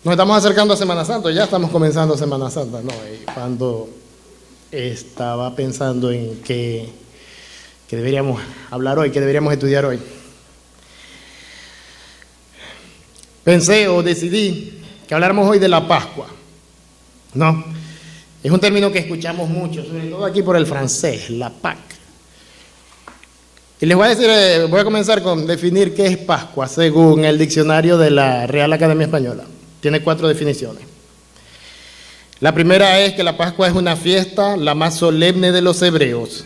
Nos estamos acercando a Semana Santa, ya estamos comenzando Semana Santa, ¿no? Y cuando estaba pensando en qué deberíamos hablar hoy, qué deberíamos estudiar hoy, pensé o decidí que habláramos hoy de la Pascua, ¿no? Es un término que escuchamos mucho, sobre todo aquí por el francés, la Pâque. Y les voy a decir, voy a comenzar con definir qué es Pascua, según el diccionario de la Real Academia Española. Tiene 4 definiciones. La primera es que la Pascua es una fiesta, la más solemne de los hebreos,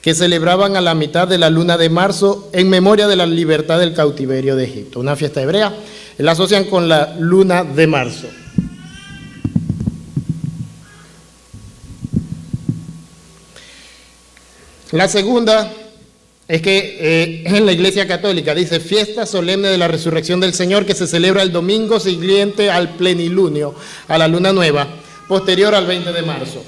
que celebraban a la mitad de la luna de marzo en memoria de la libertad del cautiverio de Egipto. Una fiesta hebrea, la asocian con la luna de marzo. La segunda es que es en la Iglesia Católica, dice fiesta solemne de la resurrección del Señor que se celebra el domingo siguiente al plenilunio, a la luna nueva, posterior al 20 de marzo.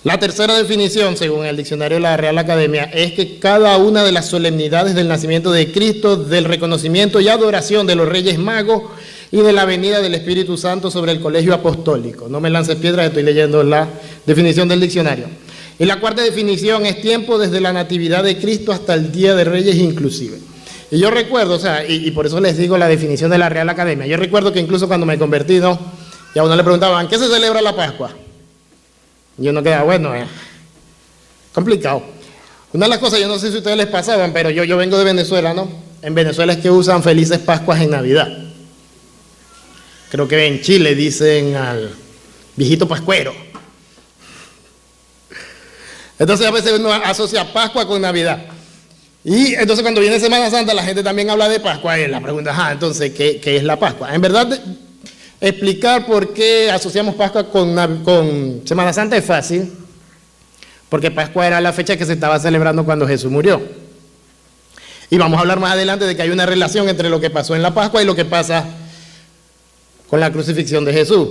La tercera definición, según el diccionario de la Real Academia, es que cada una de las solemnidades del nacimiento de Cristo, del reconocimiento y adoración de los Reyes Magos y de la venida del Espíritu Santo sobre el colegio apostólico. No me lances piedras, estoy leyendo la definición del diccionario. Y la cuarta definición es tiempo desde la natividad de Cristo hasta el Día de Reyes inclusive. Y yo recuerdo, o sea, y por eso les digo la definición de la Real Academia, yo recuerdo que incluso cuando me convertí, ¿no? Y a uno le preguntaban, ¿qué se celebra la Pascua? Y uno quedaba, bueno, complicado. Una de las cosas, yo no sé si a ustedes les pasaban, pero yo vengo de Venezuela, ¿no? En Venezuela es que usan felices Pascuas en Navidad. Creo que en Chile dicen al viejito pascuero. Entonces a veces uno asocia Pascua con Navidad. Y entonces cuando viene Semana Santa la gente también habla de Pascua. Y la pregunta, entonces, ¿qué es la Pascua? En verdad, explicar por qué asociamos Pascua con Semana Santa es fácil. Porque Pascua era la fecha que se estaba celebrando cuando Jesús murió. Y vamos a hablar más adelante de que hay una relación entre lo que pasó en la Pascua y lo que pasa con la crucifixión de Jesús.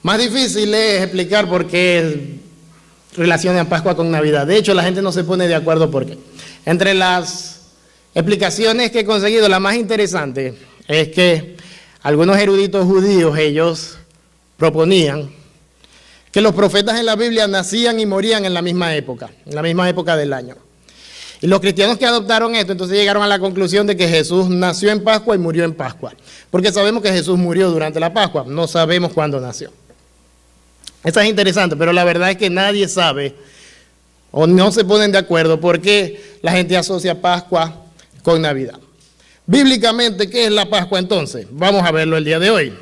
Más difícil es explicar por qué relacionan Pascua con Navidad. De hecho, la gente no se pone de acuerdo por qué. Entre las explicaciones que he conseguido, la más interesante es que algunos eruditos judíos, ellos proponían que los profetas en la Biblia nacían y morían en la misma época del año. Y los cristianos que adoptaron esto, entonces llegaron a la conclusión de que Jesús nació en Pascua y murió en Pascua. Porque sabemos que Jesús murió durante la Pascua, no sabemos cuándo nació. Esa es interesante, pero la verdad es que nadie sabe o no se ponen de acuerdo por qué la gente asocia Pascua con Navidad. Bíblicamente, ¿qué es la Pascua entonces? Vamos a verlo el día de hoy.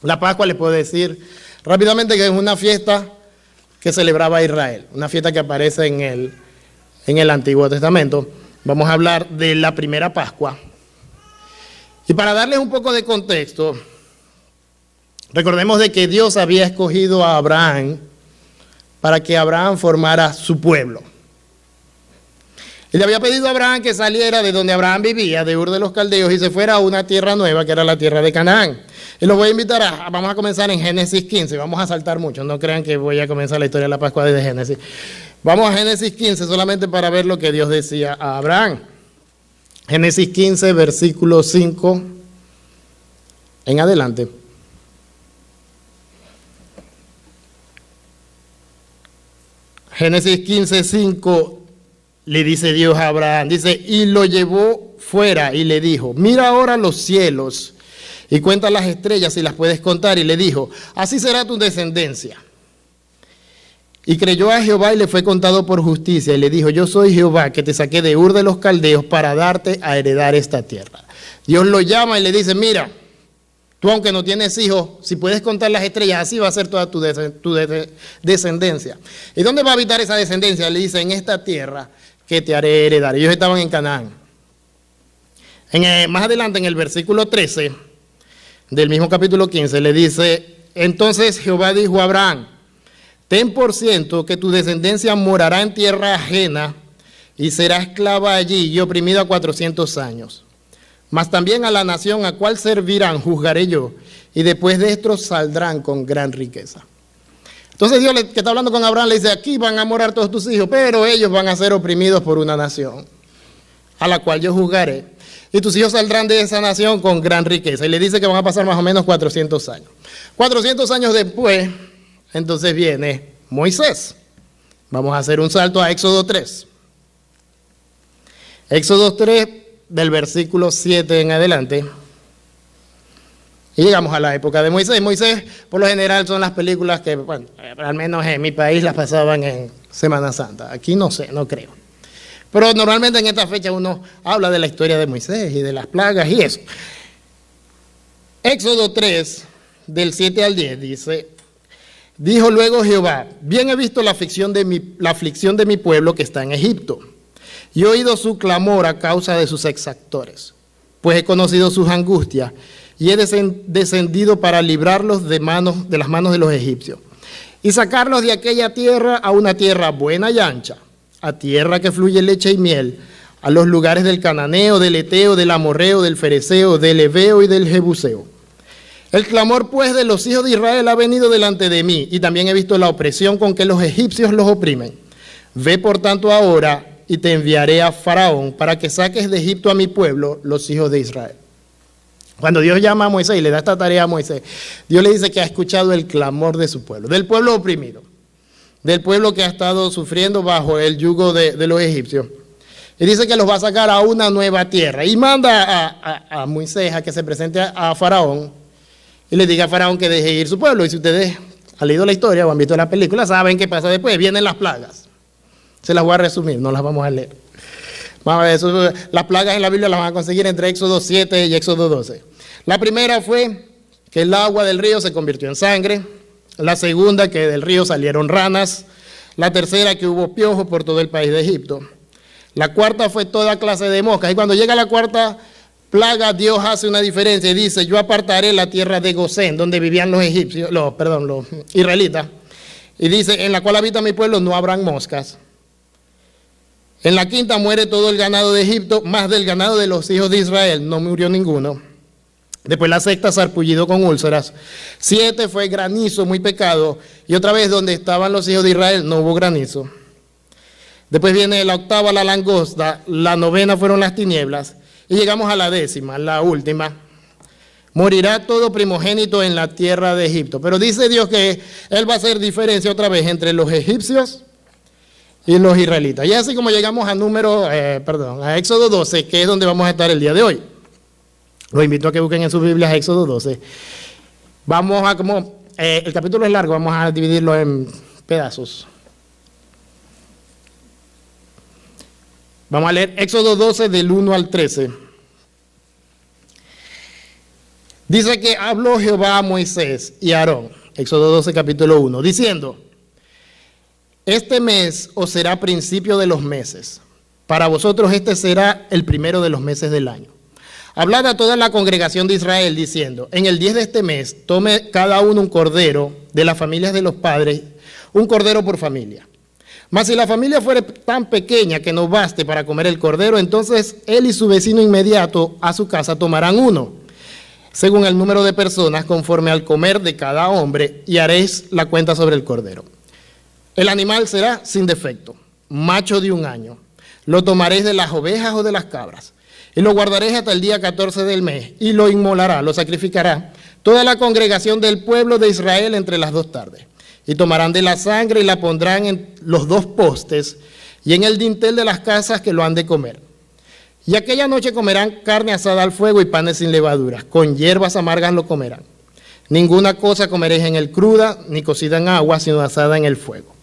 La Pascua, les puedo decir rápidamente que es una fiesta que celebraba Israel, una fiesta que aparece en el Antiguo Testamento. Vamos a hablar de la primera Pascua. Y para darles un poco de contexto, recordemos de que Dios había escogido a Abraham para que Abraham formara su pueblo. Y le había pedido a Abraham que saliera de donde Abraham vivía, de Ur de los Caldeos, y se fuera a una tierra nueva, que era la tierra de Canaán. Y los voy a invitar vamos a comenzar en Génesis 15, vamos a saltar mucho, no crean que voy a comenzar la historia de la Pascua desde Génesis. Vamos a Génesis 15 solamente para ver lo que Dios decía a Abraham. Génesis 15, versículo 5 en adelante. Génesis 15, 5, le dice Dios a Abraham, dice, y lo llevó fuera y le dijo, mira ahora los cielos y cuenta las estrellas si las puedes contar, y le dijo, así será tu descendencia. Y creyó a Jehová y le fue contado por justicia, y le dijo, yo soy Jehová que te saqué de Ur de los Caldeos para darte a heredar esta tierra. Dios lo llama y le dice, mira, tú aunque no tienes hijos, si puedes contar las estrellas, así va a ser toda tu descendencia. ¿Y dónde va a habitar esa descendencia? Le dice, en esta tierra que te haré heredar. Ellos estaban en Canaán. Más adelante, en el versículo 13 del mismo capítulo 15, le dice, entonces Jehová dijo a Abraham, ten por ciento que tu descendencia morará en tierra ajena y será esclava allí y oprimida 400 años. Mas también a la nación a cual servirán juzgaré yo, y después de esto saldrán con gran riqueza. Entonces Dios que está hablando con Abraham le dice, aquí van a morar todos tus hijos, pero ellos van a ser oprimidos por una nación, a la cual yo juzgaré. y tus hijos saldrán de esa nación con gran riqueza. Y le dice que van a pasar más o menos 400 años. 400 años después, entonces viene Moisés. Vamos a hacer un salto a Éxodo 3. Éxodo 3, del versículo 7 en adelante. Y llegamos a la época de Moisés. Moisés, por lo general, son las películas que, bueno, al menos en mi país las pasaban en Semana Santa. Aquí no sé, no creo. Pero normalmente en esta fecha uno habla de la historia de Moisés y de las plagas y eso. Éxodo 3, del 7 al 10, dice: dijo luego Jehová, bien he visto la aflicción de mi pueblo que está en Egipto, y he oído su clamor a causa de sus exactores, pues he conocido sus angustias, y he descendido para librarlos de las manos de los egipcios, y sacarlos de aquella tierra a una tierra buena y ancha, a tierra que fluye leche y miel, a los lugares del cananeo, del eteo, del amorreo, del fereceo, del heveo y del jebuseo. El clamor pues de los hijos de Israel ha venido delante de mí, y también he visto la opresión con que los egipcios los oprimen. Ve por tanto ahora, y te enviaré a Faraón, para que saques de Egipto a mi pueblo, los hijos de Israel. Cuando Dios llama a Moisés y le da esta tarea a Moisés, Dios le dice que ha escuchado el clamor de su pueblo, del pueblo oprimido, del pueblo que ha estado sufriendo bajo el yugo de los egipcios. Y dice que los va a sacar a una nueva tierra. Y manda a Moisés a que se presente a Faraón y le diga a Faraón que deje ir su pueblo. Y si ustedes han leído la historia o han visto la película, saben qué pasa después. Vienen las plagas. Se las voy a resumir, no las vamos a leer. Vamos a ver, las plagas en la Biblia las van a conseguir entre Éxodo 7 y Éxodo 12. La primera fue que el agua del río se convirtió en sangre. La segunda, que del río salieron ranas. La tercera, que hubo piojos por todo el país de Egipto. La cuarta fue toda clase de moscas. Y cuando llega la cuarta plaga, Dios hace una diferencia y dice: yo apartaré la tierra de Gosén, donde vivían los israelitas. Y dice: en la cual habita mi pueblo no habrán moscas. En la quinta muere todo el ganado de Egipto, más del ganado de los hijos de Israel no murió ninguno. Después la sexta, sarpullido con úlceras. 7 fue granizo, muy pecado. Y otra vez, donde estaban los hijos de Israel no hubo granizo. Después viene la octava, la langosta. La novena fueron las tinieblas. Y llegamos a la décima, la última. Morirá todo primogénito en la tierra de Egipto. Pero dice Dios que Él va a hacer diferencia otra vez entre los egipcios y los israelitas. Y así como llegamos a Éxodo 12, que es donde vamos a estar el día de hoy. Los invito a que busquen en sus Biblias Éxodo 12. Vamos a, el capítulo es largo, vamos a dividirlo en pedazos. Vamos a leer Éxodo 12 del 1 al 13. Dice que habló Jehová a Moisés y a Aarón, Éxodo 12 capítulo 1, diciendo: este mes os será principio de los meses. Para vosotros este será el primero de los meses del año. Hablad a toda la congregación de Israel diciendo: en el 10 de este mes tome cada uno un cordero de las familias de los padres, un cordero por familia. Mas si la familia fuere tan pequeña que no baste para comer el cordero, entonces él y su vecino inmediato a su casa tomarán uno, según el número de personas, conforme al comer de cada hombre, y haréis la cuenta sobre el cordero. El animal será sin defecto, macho de 1 año. Lo tomaréis de las ovejas o de las cabras, y lo guardaréis hasta el día 14 del mes, y lo inmolará, lo sacrificará toda la congregación del pueblo de Israel entre las 2 tardes. Y tomarán de la sangre y la pondrán en los 2 postes y en el dintel de las casas que lo han de comer. Y aquella noche comerán carne asada al fuego y panes sin levaduras, con hierbas amargas lo comerán. Ninguna cosa comeréis en el cruda, ni cocida en agua, sino asada en el fuego.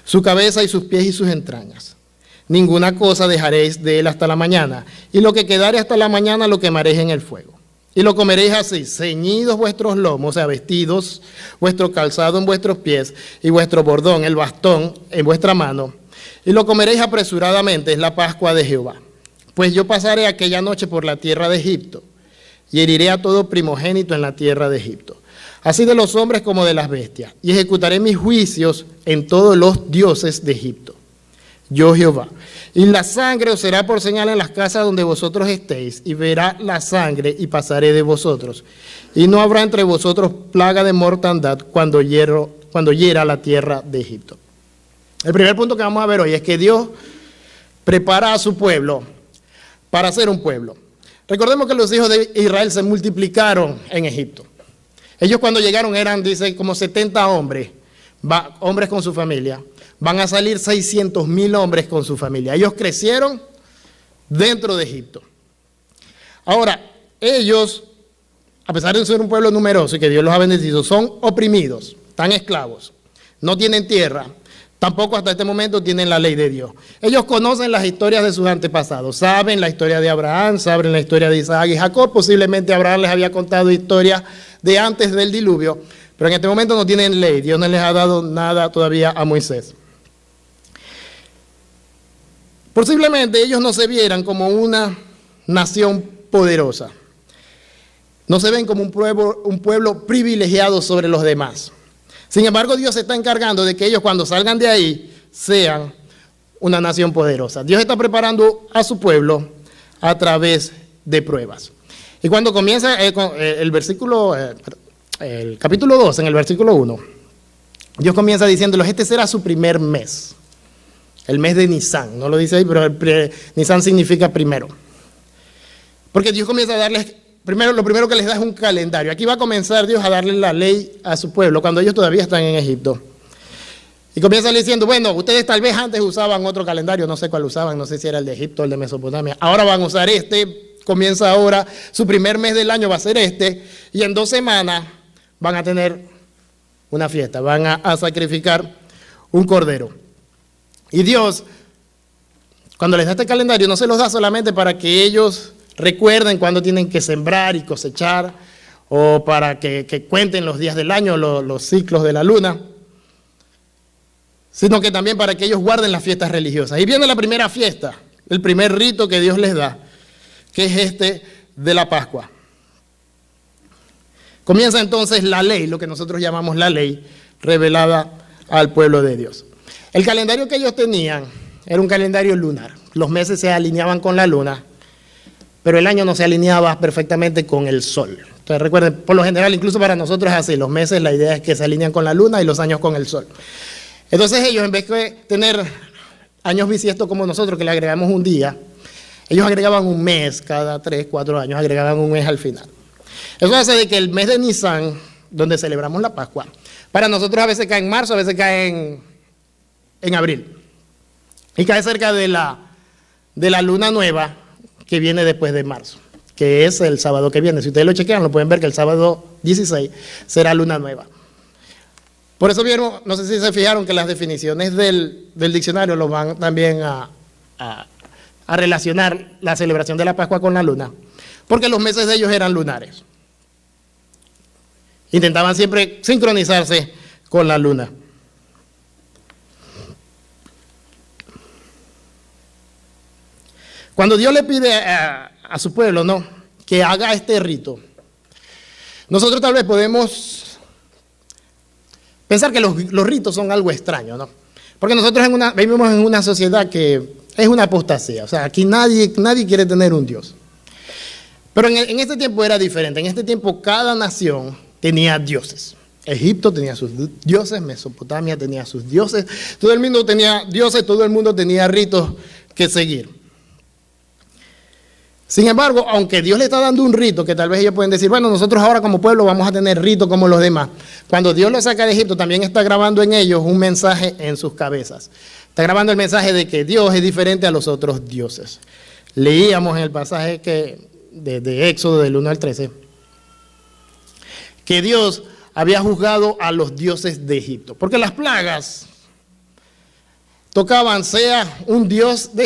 Su cabeza y sus pies y sus entrañas. Ninguna cosa dejaréis de él hasta la mañana, y lo que quedare hasta la mañana lo quemaréis en el fuego. Y lo comeréis así, ceñidos vuestros lomos, o sea, vestidos, vuestro calzado en vuestros pies, y vuestro bordón, el bastón, en vuestra mano. Y lo comeréis apresuradamente, es la Pascua de Jehová. Pues yo pasaré aquella noche por la tierra de Egipto, y heriré a todo primogénito en la tierra de Egipto, así de los hombres como de las bestias, y ejecutaré mis juicios en todos los dioses de Egipto. Yo Jehová. Y la sangre os será por señal en las casas donde vosotros estéis, y verá la sangre y pasaré de vosotros. Y no habrá entre vosotros plaga de mortandad cuando hiera la tierra de Egipto. El primer punto que vamos a ver hoy es que Dios prepara a su pueblo para ser un pueblo. Recordemos que los hijos de Israel se multiplicaron en Egipto. Ellos cuando llegaron eran, dice, como 70 hombres, hombres con su familia. Van a salir 600,000 hombres con su familia. Ellos crecieron dentro de Egipto. Ahora, ellos, a pesar de ser un pueblo numeroso y que Dios los ha bendecido, son oprimidos, están esclavos, no tienen tierra, tampoco hasta este momento tienen la ley de Dios. Ellos conocen las historias de sus antepasados, saben la historia de Abraham, saben la historia de Isaac y Jacob, posiblemente Abraham les había contado historias de antes del diluvio, pero en este momento no tienen ley, Dios no les ha dado nada todavía a Moisés. Posiblemente ellos no se vieran como una nación poderosa. No se ven como un pueblo privilegiado sobre los demás. Sin embargo, Dios se está encargando de que ellos cuando salgan de ahí sean una nación poderosa. Dios está preparando a su pueblo a través de pruebas. Y cuando comienza el capítulo 2, en el versículo 1, Dios comienza diciéndoles, este será su primer mes. El mes de Nisan, no lo dice ahí, pero Nisan significa primero. Porque Dios comienza a darles, lo primero que les da es un calendario. Aquí va a comenzar Dios a darle la ley a su pueblo, cuando ellos todavía están en Egipto. Y comienza diciendo, bueno, ustedes tal vez antes usaban otro calendario, no sé cuál usaban, no sé si era el de Egipto o el de Mesopotamia. Ahora van a usar comienza ahora, su primer mes del año va a ser y en 2 semanas van a tener una fiesta, van a sacrificar un cordero. Y Dios, cuando les da este calendario, no se los da solamente para que ellos recuerden cuándo tienen que sembrar y cosechar, o para que cuenten los días del año, los ciclos de la luna, sino que también para que ellos guarden las fiestas religiosas. Y viene la primera fiesta, el primer rito que Dios les da, que es de la Pascua. Comienza entonces la ley, lo que nosotros llamamos la ley, revelada al pueblo de Dios. El calendario que ellos tenían era un calendario lunar. Los meses se alineaban con la luna, pero el año no se alineaba perfectamente con el sol. Entonces recuerden, por lo general, incluso para nosotros es así, los meses la idea es que se alinean con la luna y los años con el sol. Entonces ellos, en vez de tener años bisiestos como nosotros, que le agregamos un día, ellos agregaban un mes cada 3, 4 años, agregaban un mes al final. Eso hace de que el mes de Nisan, donde celebramos la Pascua, para nosotros a veces cae en marzo, a veces cae en abril. Y cae cerca de la luna nueva que viene después de marzo, que es el sábado que viene. Si ustedes lo chequean, lo pueden ver que el sábado 16 será luna nueva. Por eso vieron, no sé si se fijaron que las definiciones del diccionario lo van también a relacionar la celebración de la Pascua con la luna, porque los meses de ellos eran lunares. Intentaban siempre sincronizarse con la luna. Cuando Dios le pide a su pueblo, ¿no?, que haga este rito, nosotros tal vez podemos pensar que los ritos son algo extraño, ¿no? Porque nosotros vivimos en una sociedad que es una apostasía, o sea, aquí nadie quiere tener un Dios. Pero en este tiempo era diferente, en este tiempo cada nación tenía dioses. Egipto tenía sus dioses, Mesopotamia tenía sus dioses, todo el mundo tenía dioses, todo el mundo tenía ritos que seguir. Sin embargo, aunque Dios le está dando un rito, que tal vez ellos pueden decir, bueno, nosotros ahora como pueblo vamos a tener rito como los demás. Cuando Dios los saca de Egipto, también está grabando en ellos un mensaje en sus cabezas. Está grabando el mensaje de que Dios es diferente a los otros dioses. Leíamos en el pasaje de Éxodo del 1 al 13, que Dios había juzgado a los dioses de Egipto, porque las plagas tocaban sea un dios de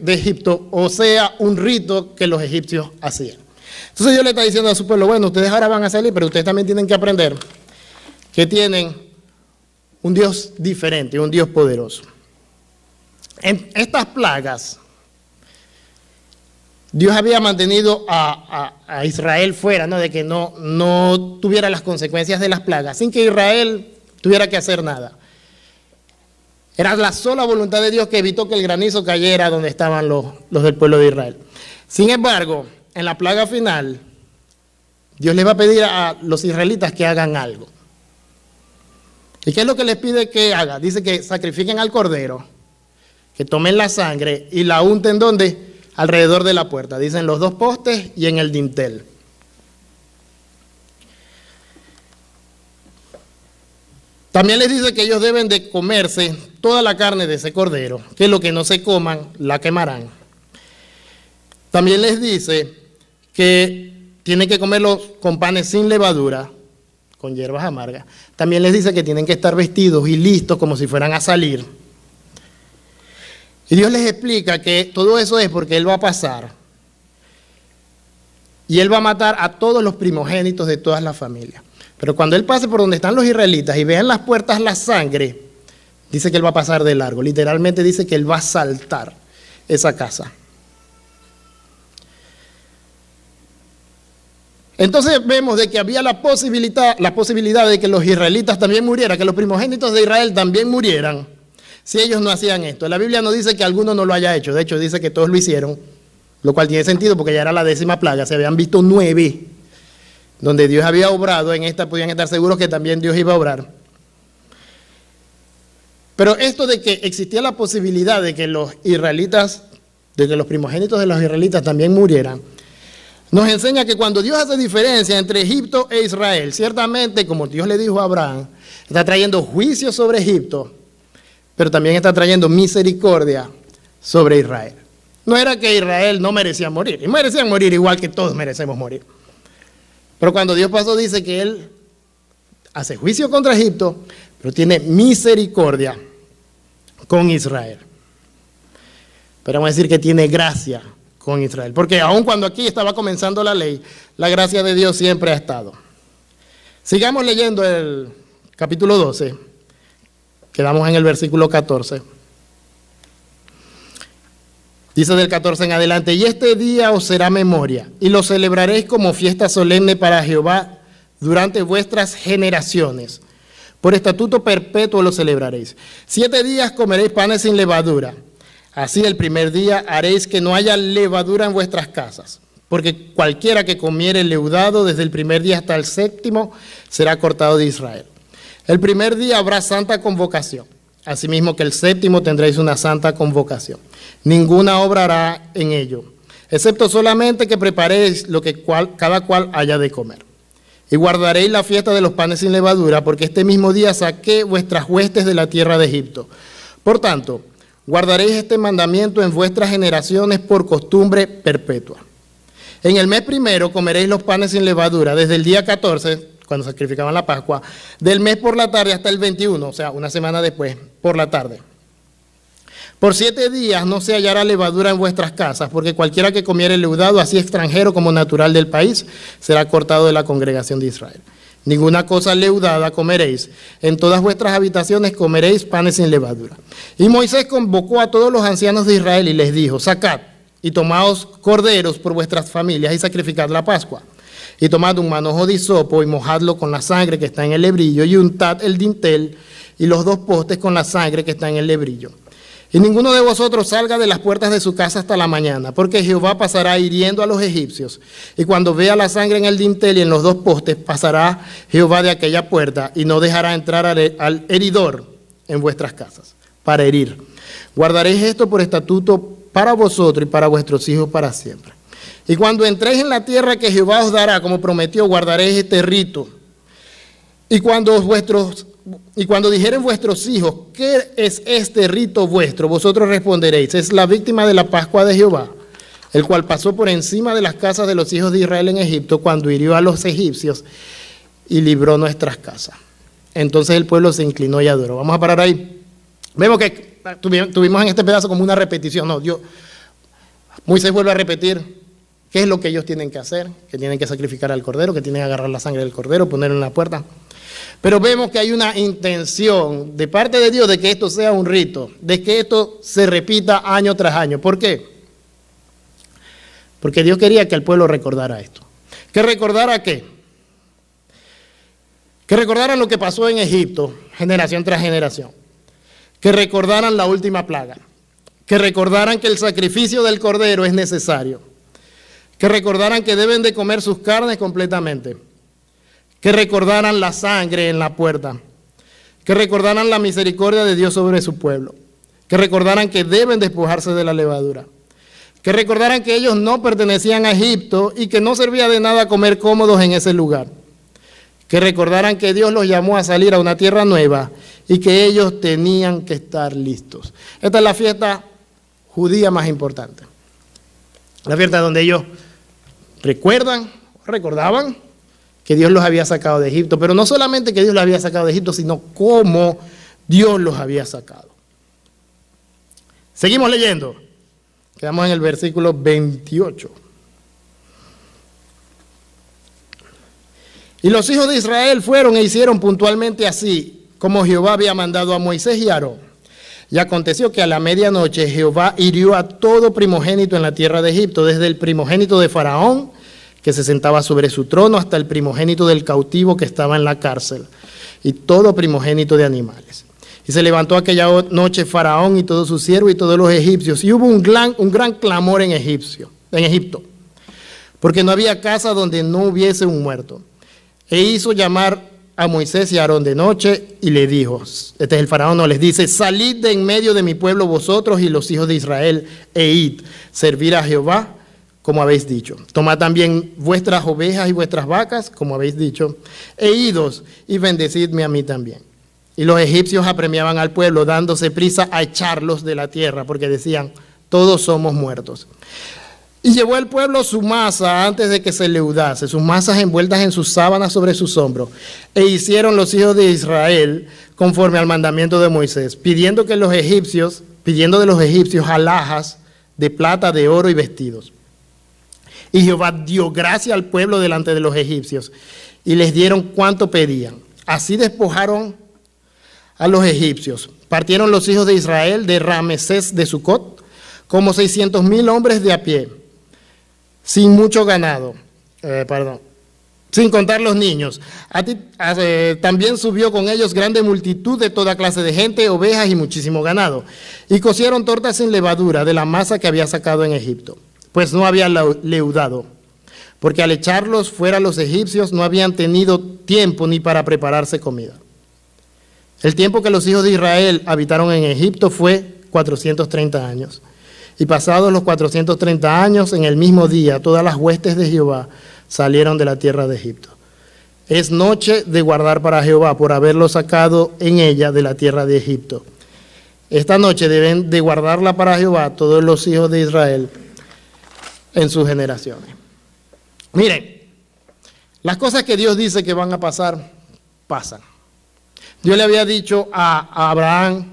Egipto o sea un rito que los egipcios hacían. Entonces Dios le está diciendo a su pueblo, bueno, ustedes ahora van a salir, pero ustedes también tienen que aprender que tienen un Dios diferente, un Dios poderoso. En estas plagas, Dios había mantenido a Israel fuera, ¿no?, de que no tuviera las consecuencias de las plagas, sin que Israel tuviera que hacer nada. Era la sola voluntad de Dios que evitó que el granizo cayera donde estaban los del pueblo de Israel. Sin embargo, en la plaga final, Dios les va a pedir a los israelitas que hagan algo. ¿Y qué es lo que les pide que hagan? Dice que sacrifiquen al cordero, que tomen la sangre y la unten ¿dónde? alrededor de la puerta. Dicen los dos postes y en el dintel. También les dice que ellos deben de comerse toda la carne de ese cordero, que lo que no se coman, la quemarán. También les dice que tienen que comerlo con panes sin levadura, con hierbas amargas. También les dice que tienen que estar vestidos y listos como si fueran a salir. Y Dios les explica que todo eso es porque Él va a pasar y Él va a matar a todos los primogénitos de todas las familias. Pero cuando Él pase por donde están los israelitas y vean las puertas la sangre, dice que Él va a pasar de largo. Literalmente dice que Él va a saltar esa casa. Entonces vemos de que había la posibilidad de que los israelitas también murieran, que los primogénitos de Israel también murieran, si ellos no hacían esto. La Biblia no dice que alguno no lo haya hecho, de hecho dice que todos lo hicieron, lo cual tiene sentido porque ya era la 10ª plaga, se habían visto 9, donde Dios había obrado, en esta podían estar seguros que también Dios iba a obrar. Pero esto de que existía la posibilidad de que los israelitas, de que los primogénitos de los israelitas también murieran, nos enseña que cuando Dios hace diferencia entre Egipto e Israel, ciertamente, como Dios le dijo a Abraham, está trayendo juicio sobre Egipto, pero también está trayendo misericordia sobre Israel. No era que Israel no merecía morir, y merecían morir igual que todos merecemos morir. Pero cuando Dios pasó, dice que Él hace juicio contra Egipto, pero tiene misericordia con Israel. Pero vamos a decir que tiene gracia con Israel, porque aun cuando aquí estaba comenzando la ley, la gracia de Dios siempre ha estado. Sigamos leyendo el capítulo 12, quedamos en el versículo 14. Dice del 14 en adelante: y este día os será memoria, y lo celebraréis como fiesta solemne para Jehová durante vuestras generaciones. Por estatuto perpetuo lo celebraréis. 7 días comeréis panes sin levadura. Así el primer día haréis que no haya levadura en vuestras casas, porque cualquiera que comiere leudado desde el primer día hasta el 7º será cortado de Israel. El primer día habrá santa convocación, asimismo que el 7º tendréis una santa convocación. Ninguna obra hará en ello, excepto solamente que preparéis lo que cada cual haya de comer. Y guardaréis la fiesta de los panes sin levadura, porque este mismo día saqué vuestras huestes de la tierra de Egipto. Por tanto, guardaréis este mandamiento en vuestras generaciones por costumbre perpetua. En el mes primero comeréis los panes sin levadura, desde el día 14, cuando sacrificaban la Pascua, del mes por la tarde hasta el 21, o sea, una semana después, por la tarde. Por 7 días no se hallará levadura en vuestras casas, porque cualquiera que comiere leudado, así extranjero como natural del país, será cortado de la congregación de Israel. Ninguna cosa leudada comeréis. En todas vuestras habitaciones comeréis panes sin levadura. Y Moisés convocó a todos los ancianos de Israel y les dijo: sacad y tomaos corderos por vuestras familias y sacrificad la Pascua. Y tomad un manojo de hisopo y mojadlo con la sangre que está en el lebrillo, y untad el dintel y los 2 postes con la sangre que está en el lebrillo. Y ninguno de vosotros salga de las puertas de su casa hasta la mañana, porque Jehová pasará hiriendo a los egipcios. Y cuando vea la sangre en el dintel y en los 2 postes, pasará Jehová de aquella puerta y no dejará entrar al heridor en vuestras casas para herir. Guardaréis esto por estatuto para vosotros y para vuestros hijos para siempre. Y cuando entréis en la tierra que Jehová os dará, como prometió, guardaréis este rito. Y cuando dijeren vuestros hijos: ¿qué es este rito vuestro?, vosotros responderéis: es la víctima de la Pascua de Jehová, el cual pasó por encima de las casas de los hijos de Israel en Egipto, cuando hirió a los egipcios y libró nuestras casas. Entonces el pueblo se inclinó y adoró. Vamos a parar ahí. Vemos que tuvimos en este pedazo como una repetición. No, Moisés vuelve a repetir qué es lo que ellos tienen que hacer, que tienen que sacrificar al cordero, que tienen que agarrar la sangre del cordero, ponerlo en la puerta. Pero vemos que hay una intención de parte de Dios de que esto sea un rito, de que esto se repita año tras año. ¿Por qué? Porque Dios quería que el pueblo recordara esto. ¿Que recordara qué? Que recordaran lo que pasó en Egipto, generación tras generación. Que recordaran la última plaga. Que recordaran que el sacrificio del cordero es necesario. Que recordaran que deben de comer sus carnes completamente. Que recordaran la sangre en la puerta, que recordaran la misericordia de Dios sobre su pueblo, que recordaran que deben despojarse de la levadura, que recordaran que ellos no pertenecían a Egipto y que no servía de nada comer cómodos en ese lugar. Que recordaran que Dios los llamó a salir a una tierra nueva y que ellos tenían que estar listos. Esta es la fiesta judía más importante. La fiesta donde ellos recordaban que Dios los había sacado de Egipto, pero no solamente que Dios los había sacado de Egipto, sino cómo Dios los había sacado. Seguimos leyendo. Quedamos en el versículo 28. Y los hijos de Israel fueron e hicieron puntualmente así, como Jehová había mandado a Moisés y a Aarón. Y aconteció que a la medianoche Jehová hirió a todo primogénito en la tierra de Egipto, desde el primogénito de Faraón, que se sentaba sobre su trono, hasta el primogénito del cautivo que estaba en la cárcel, y todo primogénito de animales. Y se levantó aquella noche Faraón y todos sus siervos y todos los egipcios, y hubo un gran clamor en Egipto, porque no había casa donde no hubiese un muerto. E hizo llamar a Moisés y a Aarón de noche y le dijo, este es el faraón, no les dice, salid de en medio de mi pueblo vosotros y los hijos de Israel, e id, servir a Jehová, como habéis dicho. Tomad también vuestras ovejas y vuestras vacas, como habéis dicho, e idos y bendecidme a mí también. Y los egipcios apremiaban al pueblo, dándose prisa a echarlos de la tierra, porque decían, todos somos muertos. Y llevó el pueblo su masa antes de que se leudase, sus masas envueltas en sus sábanas sobre sus hombros. E hicieron los hijos de Israel conforme al mandamiento de Moisés, pidiendo de los egipcios alhajas de plata, de oro y vestidos. Y Jehová dio gracia al pueblo delante de los egipcios, y les dieron cuanto pedían. Así despojaron a los egipcios. Partieron los hijos de Israel de Ramesés de Sucot, como 600,000 hombres de a pie, sin mucho ganado, sin contar los niños. También subió con ellos grande multitud de toda clase de gente, ovejas y muchísimo ganado. Y cocieron tortas sin levadura de la masa que había sacado en Egipto, pues no había leudado, porque al echarlos fuera los egipcios no habían tenido tiempo ni para prepararse comida. El tiempo que los hijos de Israel habitaron en Egipto fue 430 años. Y pasados los 430 años, en el mismo día, todas las huestes de Jehová salieron de la tierra de Egipto. Es noche de guardar para Jehová por haberlo sacado en ella de la tierra de Egipto. Esta noche deben de guardarla para Jehová todos los hijos de Israel en sus generaciones. Miren, las cosas que Dios dice que van a pasar, pasan. Dios le había dicho a Abraham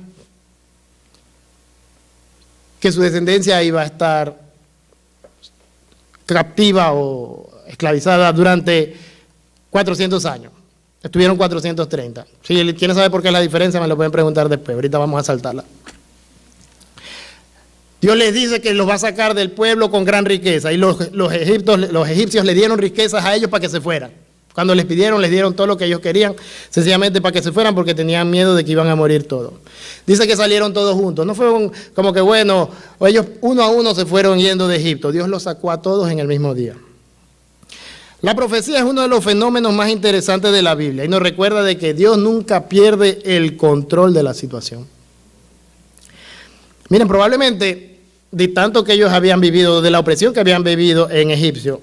que su descendencia iba a estar captiva o esclavizada durante 400 años. Estuvieron 430. Si quieren saber por qué es la diferencia, me lo pueden preguntar después. Ahorita vamos a saltarla. Dios les dice que los va a sacar del pueblo con gran riqueza. Y los egipcios le dieron riquezas a ellos para que se fueran. Cuando les pidieron, les dieron todo lo que ellos querían, sencillamente para que se fueran porque tenían miedo de que iban a morir todos. Dice que salieron todos juntos. No fue como que, bueno, ellos uno a uno se fueron yendo de Egipto. Dios los sacó a todos en el mismo día. La profecía es uno de los fenómenos más interesantes de la Biblia y nos recuerda de que Dios nunca pierde el control de la situación. Miren, probablemente de tanto que ellos habían vivido, de la opresión que habían vivido en Egipto,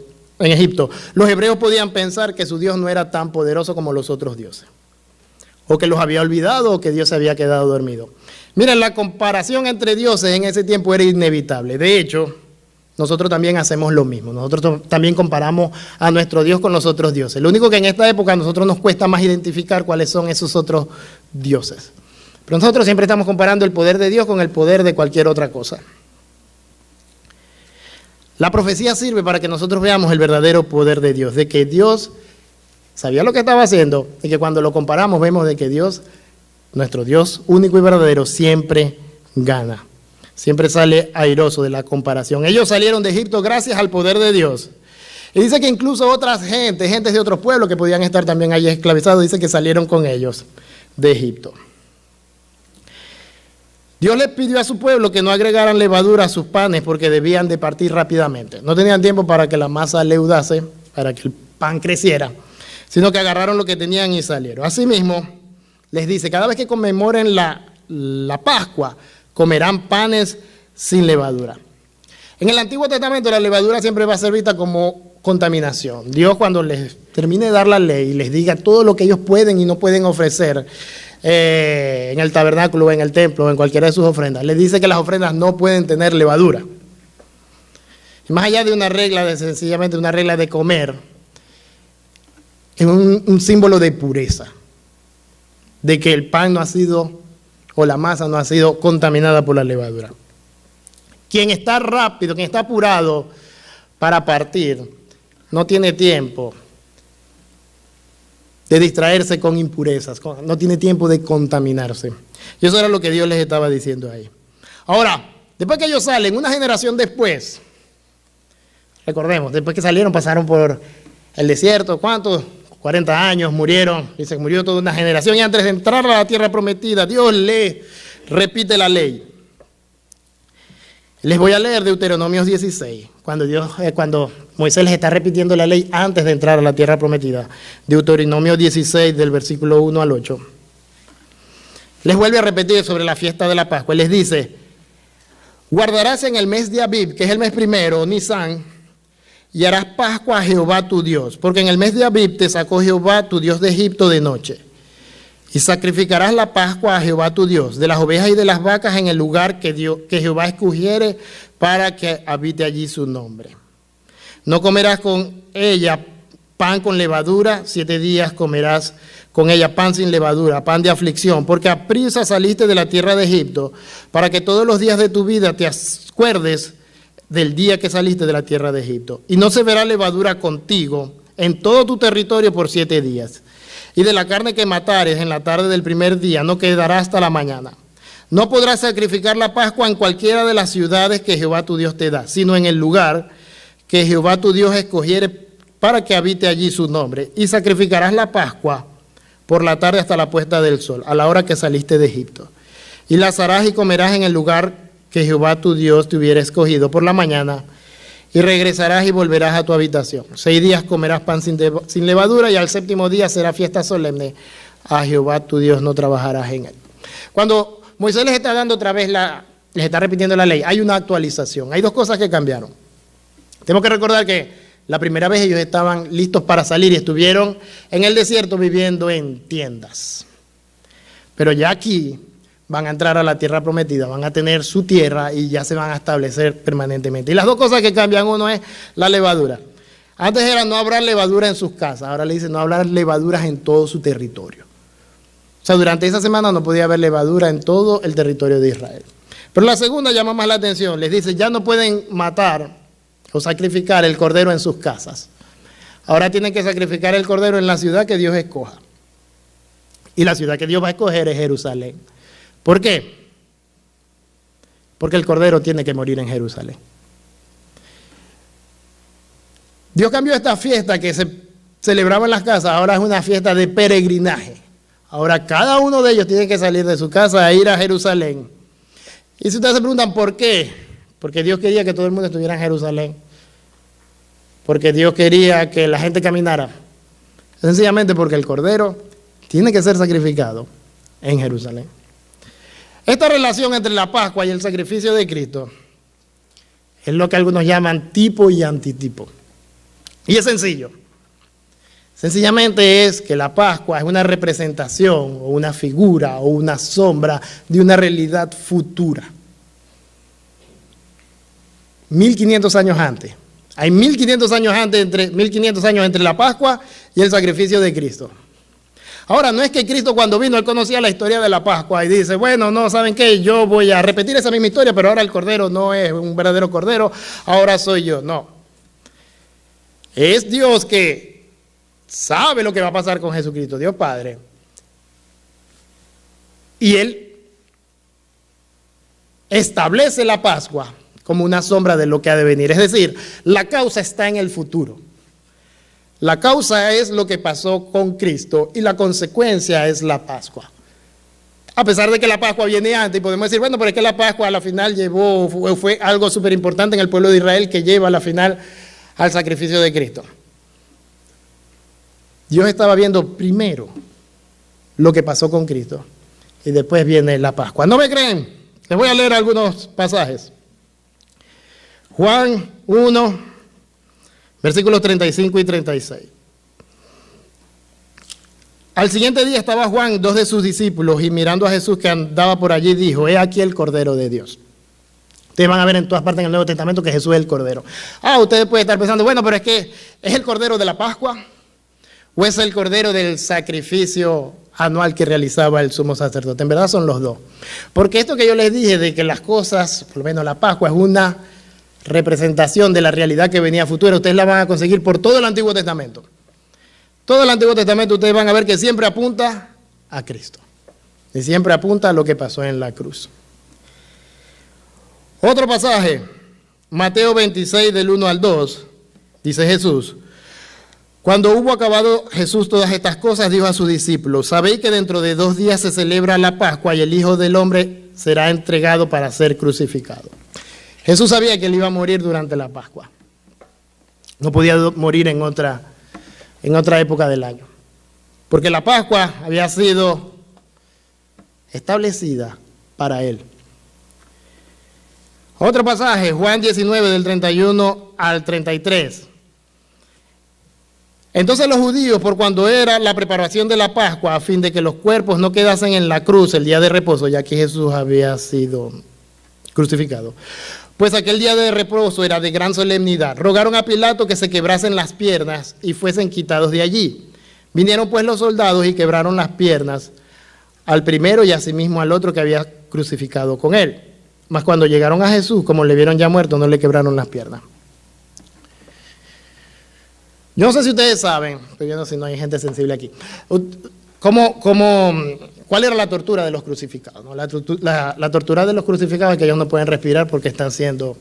los hebreos podían pensar que su Dios no era tan poderoso como los otros dioses, o que los había olvidado, o que Dios se había quedado dormido. Miren, la comparación entre dioses en ese tiempo era inevitable. De hecho, nosotros también hacemos lo mismo. Nosotros también comparamos a nuestro Dios con los otros dioses. Lo único que en esta época a nosotros nos cuesta más identificar cuáles son esos otros dioses. Pero nosotros siempre estamos comparando el poder de Dios con el poder de cualquier otra cosa. La profecía sirve para que nosotros veamos el verdadero poder de Dios, de que Dios sabía lo que estaba haciendo y que cuando lo comparamos vemos de que Dios, nuestro Dios único y verdadero, siempre gana. Siempre sale airoso de la comparación. Ellos salieron de Egipto gracias al poder de Dios. Y dice que incluso otras gentes de otros pueblos que podían estar también allí esclavizados, dice que salieron con ellos de Egipto. Dios les pidió a su pueblo que no agregaran levadura a sus panes porque debían de partir rápidamente. No tenían tiempo para que la masa leudase, para que el pan creciera, sino que agarraron lo que tenían y salieron. Asimismo, les dice, cada vez que conmemoren la Pascua, comerán panes sin levadura. En el Antiguo Testamento la levadura siempre va a ser vista como contaminación. Dios, cuando les termine de dar la ley y les diga todo lo que ellos pueden y no pueden ofrecer en el tabernáculo, en el templo, en cualquiera de sus ofrendas, les dice que las ofrendas no pueden tener levadura. Y más allá de una regla, de sencillamente una regla de comer, es un símbolo de pureza, de que el pan no ha sido, o la masa no ha sido contaminada por la levadura. Quien está rápido, quien está apurado para partir, no tiene tiempo de distraerse con impurezas, no tiene tiempo de contaminarse. Y eso era lo que Dios les estaba diciendo ahí. Ahora, después que ellos salen, una generación después, recordemos, después que salieron pasaron por el desierto, ¿cuántos? 40 años murieron, y se murió toda una generación, y antes de entrar a la tierra prometida, Dios les repite la ley. Les voy a leer Deuteronomio 16, cuando Moisés les está repitiendo la ley antes de entrar a la tierra prometida. Deuteronomio 16, del versículo 1 al 8. Les vuelve a repetir sobre la fiesta de la Pascua. Les dice: guardarás en el mes de Abib, que es el mes primero, Nisán, y harás Pascua a Jehová tu Dios, porque en el mes de Abib te sacó Jehová tu Dios de Egipto de noche. Y sacrificarás la Pascua a Jehová tu Dios, de las ovejas y de las vacas en el lugar que Jehová escogiere para que habite allí su nombre. No comerás con ella pan con levadura, 7 días comerás con ella pan sin levadura, pan de aflicción, porque aprisa saliste de la tierra de Egipto, para que todos los días de tu vida te acuerdes del día que saliste de la tierra de Egipto. Y no se verá levadura contigo en todo tu territorio por 7 días. Y de la carne que matares en la tarde del primer día no quedará hasta la mañana. No podrás sacrificar la Pascua en cualquiera de las ciudades que Jehová tu Dios te da, sino en el lugar que Jehová tu Dios escogiere para que habite allí su nombre. Y sacrificarás la Pascua por la tarde hasta la puesta del sol, a la hora que saliste de Egipto. Y la asarás y comerás en el lugar que Jehová tu Dios te hubiera escogido por la mañana, y regresarás y volverás a tu habitación. 6 días comerás pan sin levadura, y al 7º día será fiesta solemne. A Jehová tu Dios no trabajarás en él. Cuando Moisés les está dando otra vez les está repitiendo la ley, hay una actualización. Hay 2 cosas que cambiaron. Tenemos que recordar que la primera vez ellos estaban listos para salir y estuvieron en el desierto viviendo en tiendas. Pero ya aquí van a entrar a la tierra prometida, van a tener su tierra y ya se van a establecer permanentemente. Y las 2 cosas que cambian, uno es la levadura. Antes era no habrá levadura en sus casas, ahora le dicen no habrá levaduras en todo su territorio. O sea, durante esa semana no podía haber levadura en todo el territorio de Israel. Pero la segunda llama más la atención, les dice ya no pueden matar o sacrificar el cordero en sus casas. Ahora tienen que sacrificar el cordero en la ciudad que Dios escoja. Y la ciudad que Dios va a escoger es Jerusalén. ¿Por qué? Porque el cordero tiene que morir en Jerusalén. Dios cambió esta fiesta que se celebraba en las casas, ahora es una fiesta de peregrinaje. Ahora cada uno de ellos tiene que salir de su casa e ir a Jerusalén. Y si ustedes se preguntan por qué, porque Dios quería que todo el mundo estuviera en Jerusalén, porque Dios quería que la gente caminara, sencillamente porque el cordero tiene que ser sacrificado en Jerusalén. Esta relación entre la Pascua y el sacrificio de Cristo es lo que algunos llaman tipo y antitipo. Y es sencillo. Sencillamente es que la Pascua es una representación o una figura o una sombra de una realidad futura. 1500 años antes. Hay 1500 años entre la Pascua y el sacrificio de Cristo. Ahora, no es que Cristo cuando vino, Él conocía la historia de la Pascua y dice, bueno, no, ¿saben qué? Yo voy a repetir esa misma historia, pero ahora el cordero no es un verdadero cordero, ahora soy yo. No. Es Dios que sabe lo que va a pasar con Jesucristo, Dios Padre. Y Él establece la Pascua como una sombra de lo que ha de venir. Es decir, la causa está en el futuro. La causa es lo que pasó con Cristo y la consecuencia es la Pascua. A pesar de que la Pascua viene antes, y podemos decir, bueno, pero es que la Pascua a la final fue algo súper importante en el pueblo de Israel que lleva a la final al sacrificio de Cristo. Dios estaba viendo primero lo que pasó con Cristo y después viene la Pascua. ¿No me creen? Les voy a leer algunos pasajes. Juan 1, versículos 35 y 36. Al siguiente día estaba Juan, dos de sus discípulos, y mirando a Jesús que andaba por allí, dijo: he aquí el Cordero de Dios. Ustedes van a ver en todas partes en el Nuevo Testamento que Jesús es el Cordero. Ustedes pueden estar pensando, bueno, pero es que ¿es el Cordero de la Pascua? ¿O es el Cordero del sacrificio anual que realizaba el sumo sacerdote? En verdad son los dos. Porque esto que yo les dije de que las cosas, por lo menos la Pascua, es una representación de la realidad que venía futura, ustedes la van a conseguir por todo el Antiguo Testamento. Todo el Antiguo Testamento ustedes van a ver que siempre apunta a Cristo. Y siempre apunta a lo que pasó en la cruz. Otro pasaje, Mateo 26 del 1 al 2, dice Jesús: cuando hubo acabado Jesús todas estas cosas, dijo a sus discípulos: sabéis que dentro de 2 días se celebra la Pascua y el Hijo del Hombre será entregado para ser crucificado. Jesús sabía que él iba a morir durante la Pascua. No podía morir en otra época del año. Porque la Pascua había sido establecida para él. Otro pasaje, Juan 19 del 31 al 33. Entonces los judíos, por cuando era la preparación de la Pascua, a fin de que los cuerpos no quedasen en la cruz el día de reposo, ya que Jesús había sido crucificado, pues aquel día de reposo era de gran solemnidad, rogaron a Pilato que se quebrasen las piernas y fuesen quitados de allí. Vinieron pues los soldados y quebraron las piernas al primero y asimismo al otro que había crucificado con él. Mas cuando llegaron a Jesús, como le vieron ya muerto, no le quebraron las piernas. Yo no sé si ustedes saben, pero yo no sé si no hay gente sensible aquí, ¿cuál era la tortura de los crucificados? ¿No? La tortura de los crucificados es que ellos no pueden respirar porque están siendo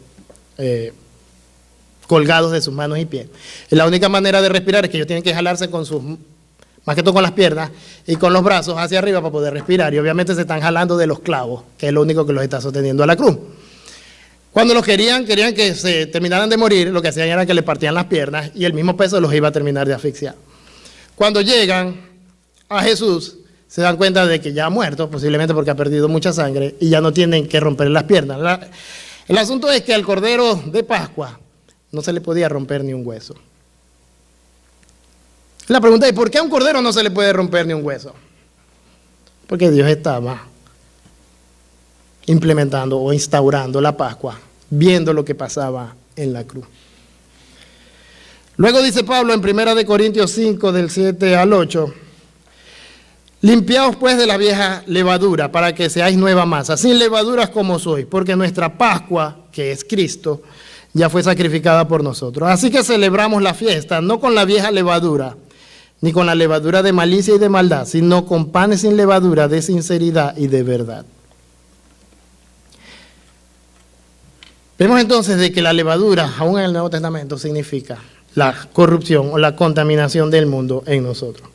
colgados de sus manos y pies. Y la única manera de respirar es que ellos tienen que jalarse con sus, más que todo con las piernas y con los brazos hacia arriba para poder respirar. Y obviamente se están jalando de los clavos, que es lo único que los está sosteniendo a la cruz. Cuando los querían que se terminaran de morir, lo que hacían era que le partían las piernas y el mismo peso los iba a terminar de asfixiar. Cuando llegan a Jesús, se dan cuenta de que ya ha muerto, posiblemente porque ha perdido mucha sangre, y ya no tienen que romperle las piernas. El asunto es que al Cordero de Pascua no se le podía romper ni un hueso. La pregunta es, ¿por qué a un cordero no se le puede romper ni un hueso? Porque Dios estaba implementando o instaurando la Pascua, viendo lo que pasaba en la cruz. Luego dice Pablo en 1 Corintios 5, del 7 al 8, limpiaos pues de la vieja levadura, para que seáis nueva masa, sin levaduras como sois, porque nuestra Pascua, que es Cristo, ya fue sacrificada por nosotros. Así que celebramos la fiesta, no con la vieja levadura, ni con la levadura de malicia y de maldad, sino con panes sin levadura de sinceridad y de verdad. Vemos entonces de que la levadura, aún en el Nuevo Testamento, significa la corrupción o la contaminación del mundo en nosotros.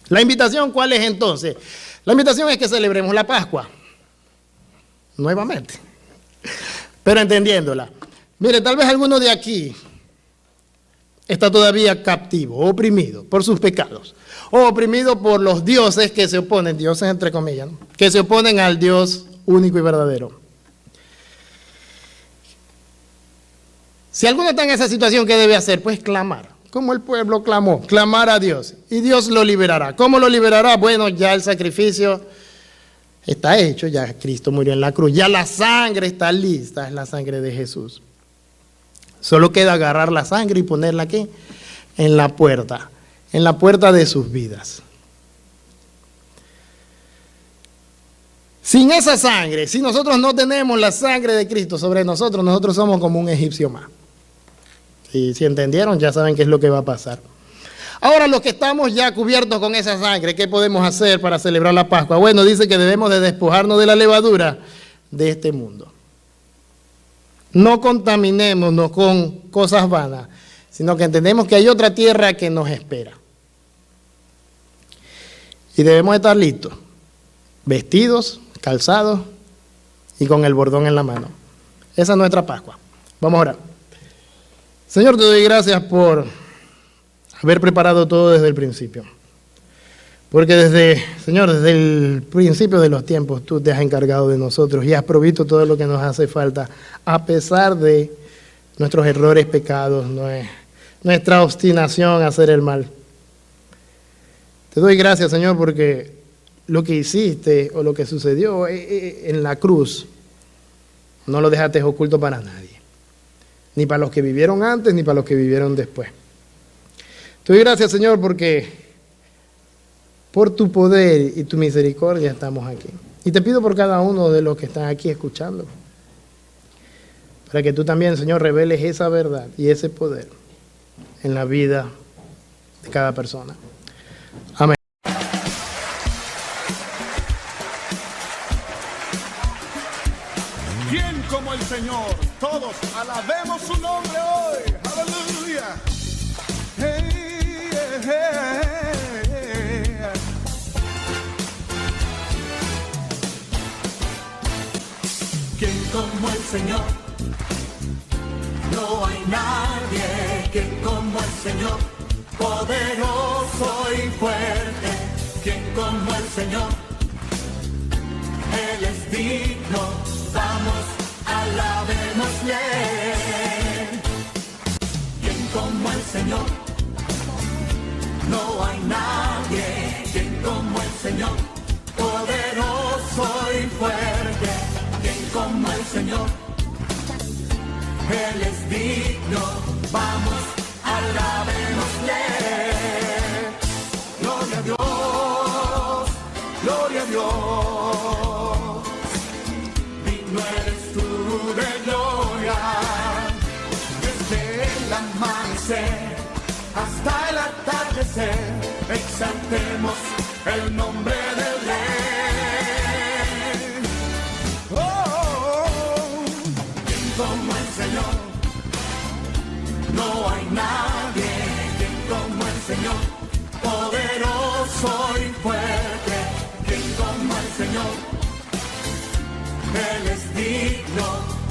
La invitación, ¿cuál es entonces? La invitación es que celebremos la Pascua, nuevamente, pero entendiéndola. Mire, tal vez alguno de aquí está todavía captivo, oprimido por sus pecados, o oprimido por los dioses que se oponen, dioses entre comillas, ¿no?, que se oponen al Dios único y verdadero. Si alguno está en esa situación, ¿qué debe hacer? Pues clamar, como el pueblo clamó, clamar a Dios, y Dios lo liberará. ¿Cómo lo liberará? Bueno, ya el sacrificio está hecho, ya Cristo murió en la cruz, ya la sangre está lista, es la sangre de Jesús. Solo queda agarrar la sangre y ponerla aquí, en la puerta de sus vidas. Sin esa sangre, si nosotros no tenemos la sangre de Cristo sobre nosotros, nosotros somos como un egipcio más. Y si entendieron, ya saben qué es lo que va a pasar. Ahora, los que estamos ya cubiertos con esa sangre, ¿qué podemos hacer para celebrar la Pascua? Bueno, dice que debemos de despojarnos de la levadura de este mundo. No contaminémonos con cosas vanas, sino que entendemos que hay otra tierra que nos espera. Y debemos estar listos, vestidos, calzados y con el bordón en la mano. Esa es nuestra Pascua. Vamos a orar. Señor, te doy gracias por haber preparado todo desde el principio. Porque Señor, desde el principio de los tiempos, tú te has encargado de nosotros y has provisto todo lo que nos hace falta, a pesar de nuestros errores, pecados, nuestra obstinación a hacer el mal. Te doy gracias, Señor, porque lo que hiciste o lo que sucedió en la cruz, no lo dejaste oculto para nadie. Ni para los que vivieron antes, ni para los que vivieron después. Te doy gracias, Señor, porque por tu poder y tu misericordia estamos aquí. Y te pido por cada uno de los que están aquí escuchando, para que tú también, Señor, reveles esa verdad y ese poder en la vida de cada persona. Amén. ¿Quién como el Señor? Todos alabemos su nombre hoy. Aleluya. Hey, hey, hey. ¿Quién como el Señor? No hay nadie. ¿Quién como el Señor? Poderoso y fuerte. ¿Quién como el Señor? Él es digno. Vamos, alabémosle. ¿Quién como el Señor? No hay nadie. ¿Quién como el Señor? Poderoso y fuerte. ¿Quién como el Señor? Él es digno. Vamos, alabémosle. Gloria a Dios, gloria a Dios. Digno eres tú de gloria. Desde el amanecer hasta el atardecer, exaltemos el nombre del Rey. Oh, ¿quién como el Señor? No hay nadie. ¿Quién como el Señor? Poderoso y fuerte. ¿Quién como el Señor? Él es digno.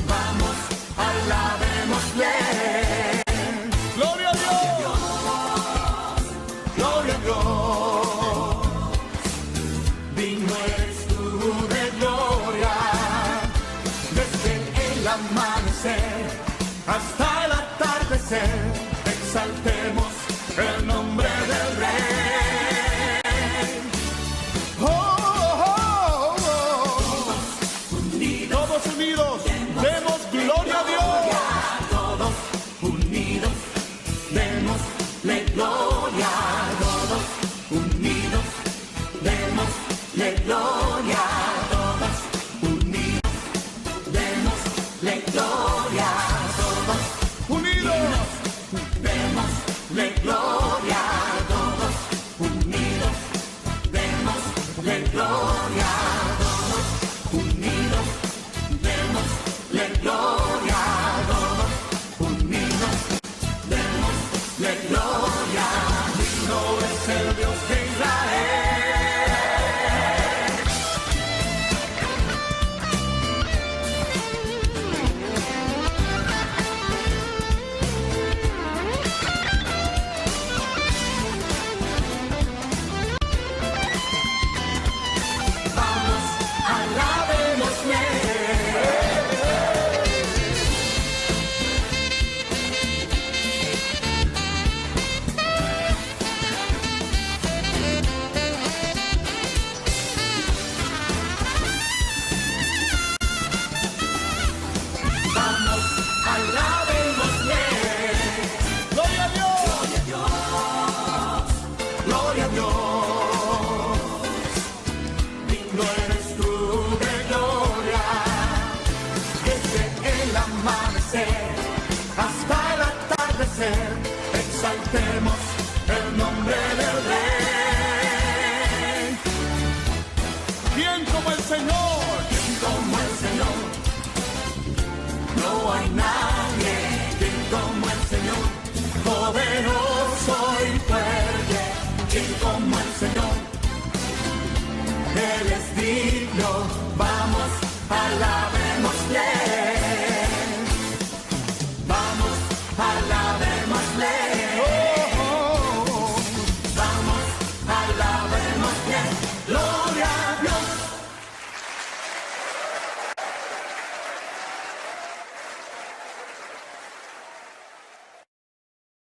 Vamos, alabémosle. Gloria a Dios. Gloria a Dios. Digno eres tú de gloria. Desde el amanecer hasta el atardecer, exaltemos el nombre del Rey. Oh, oh, oh, oh. Todos unidos, demos gloria a Dios. Todos unidos, démosle gloria. Todos unidos, démosle gloria. Todos unidos, démosle gloria. Todos Unidos, démosle gloria. Todos unidos, démosle gloria. Todos unidos, démosle gloria. Todos unidos, démosle gloria. Digno es el Dios de Israel. Vamos, alabémosle. Vamos, alabémosle. gloria a Dios. Gloria a Dios. Digno eres tú de gloria. Desde el amanecer hasta el atardecer, exaltemos el nombre del Rey. ¿Quién como el Señor? ¿Quién como el Señor? No hay nadie.